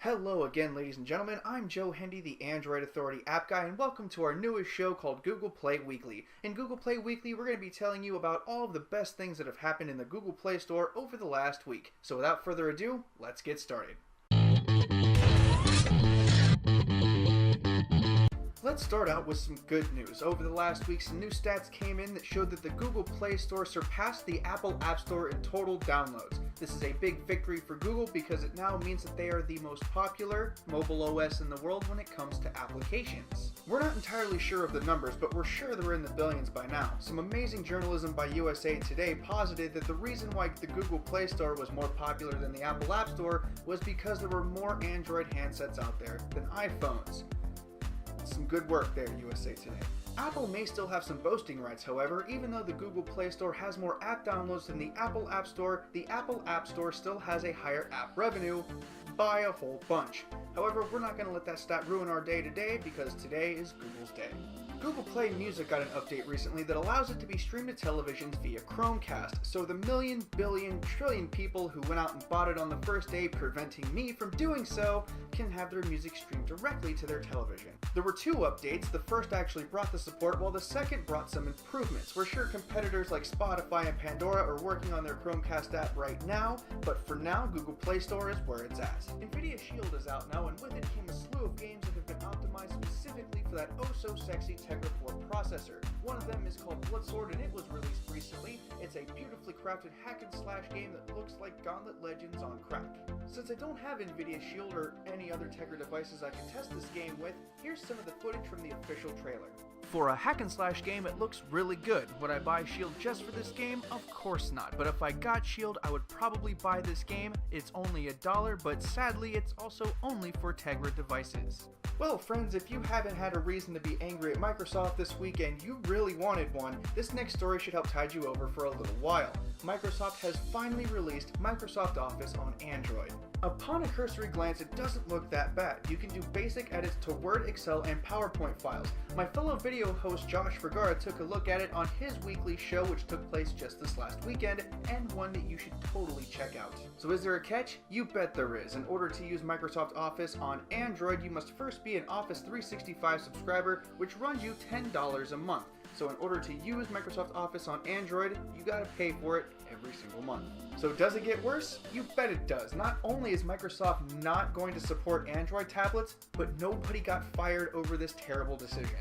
Hello again, ladies and gentlemen. I'm Joe Hendy, the Android Authority app guy, and welcome to our newest show called Google Play Weekly. In Google Play Weekly, we're going to be telling you about all of the best things that have happened in the Google Play Store over the last week. So without further ado, let's get started. Let's start out with some good news. Over the last week, some new stats came in that showed that the Google Play Store surpassed the Apple App Store in total downloads. This is a big victory for Google because it now means that they are the most popular mobile OS in the world when it comes to applications. We're not entirely sure of the numbers, but we're sure they're in the billions by now. Some amazing journalism by USA Today posited that the reason why the Google Play Store was more popular than the Apple App Store was because there were more Android handsets out there than iPhones. Some good work there, USA Today. Apple may still have some boasting rights, however. Even though the Google Play Store has more app downloads than the Apple App Store, the Apple App Store still has a higher app revenue by a whole bunch. However, we're not going to let that stat ruin our day today because today is Google's day. Google Play Music got an update recently that allows it to be streamed to televisions via Chromecast, so the million, billion, trillion people who went out and bought it on the first day, preventing me from doing so, can have their music streamed directly to their television. There were two updates. The first actually brought the support, while the second brought some improvements. We're sure competitors like Spotify and Pandora are working on their Chromecast app right now, but for now, Google Play Store is where it's at. NVIDIA Shield is out now, and with it came a slew of games that have been optimized specifically for that oh-so-sexy Tegra 4 processor. One of them is called Bloodsword, and it was released recently. It's a beautifully crafted hack-and-slash game that looks like Gauntlet Legends on crack. Since I don't have NVIDIA Shield or any other Tegra devices I can test this game with, here's some of the footage from the official trailer. For a hack-and-slash game, it looks really good. Would I buy Shield just for this game? Of course not, but if I got Shield, I would probably buy this game. It's only $1, but sadly, it's also only for Tegra devices. Well, friends, if you haven't had a reason to be angry at Microsoft this week and you really wanted one, this next story should help tide you over for a little while. Microsoft has finally released Microsoft Office on Android. Upon a cursory glance, it doesn't look that bad. You can do basic edits to Word, Excel, and PowerPoint files. My fellow video host Josh Vergara took a look at it on his weekly show, which took place just this last weekend, and one that you should totally check out. So is there a catch? You bet there is. In order to use Microsoft Office on Android, you must first be an Office 365 subscriber, which runs you $10 a month. So in order to use Microsoft Office on Android, you gotta pay for it every single month. So does it get worse? You bet it does. Not only is Microsoft not going to support Android tablets, but nobody got fired over this terrible decision.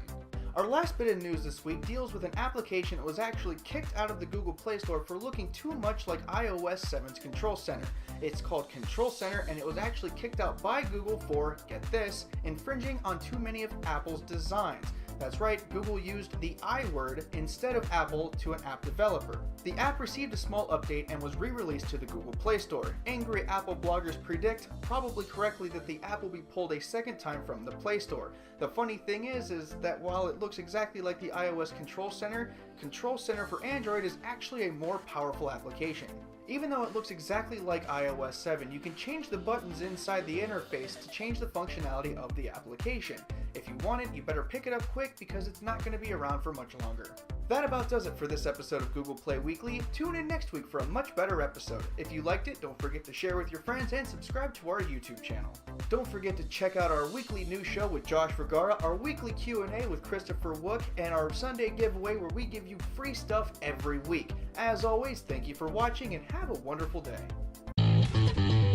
Our last bit of news this week deals with an application that was actually kicked out of the Google Play Store for looking too much like iOS 7's Control Center. It's called Control Center, and it was actually kicked out by Google for, get this, infringing on too many of Apple's designs. That's right, Google used the I word instead of Apple to an app developer. The app received a small update and was re-released to the Google Play Store. Angry Apple bloggers predict, probably correctly, that the app will be pulled a second time from the Play Store. The funny thing is that while it looks exactly like the iOS Control Center for Android is actually a more powerful application. Even though it looks exactly like iOS 7, you can change the buttons inside the interface to change the functionality of the application. If you want it, you better pick it up quick because it's not going to be around for much longer. That about does it for this episode of Google Play Weekly. Tune in next week for a much better episode. If you liked it, don't forget to share with your friends and subscribe to our YouTube channel. Don't forget to check out our weekly news show with Josh Vergara, our weekly Q&A with Christopher Wook, and our Sunday giveaway where we give you free stuff every week. As always, thank you for watching and have a wonderful day.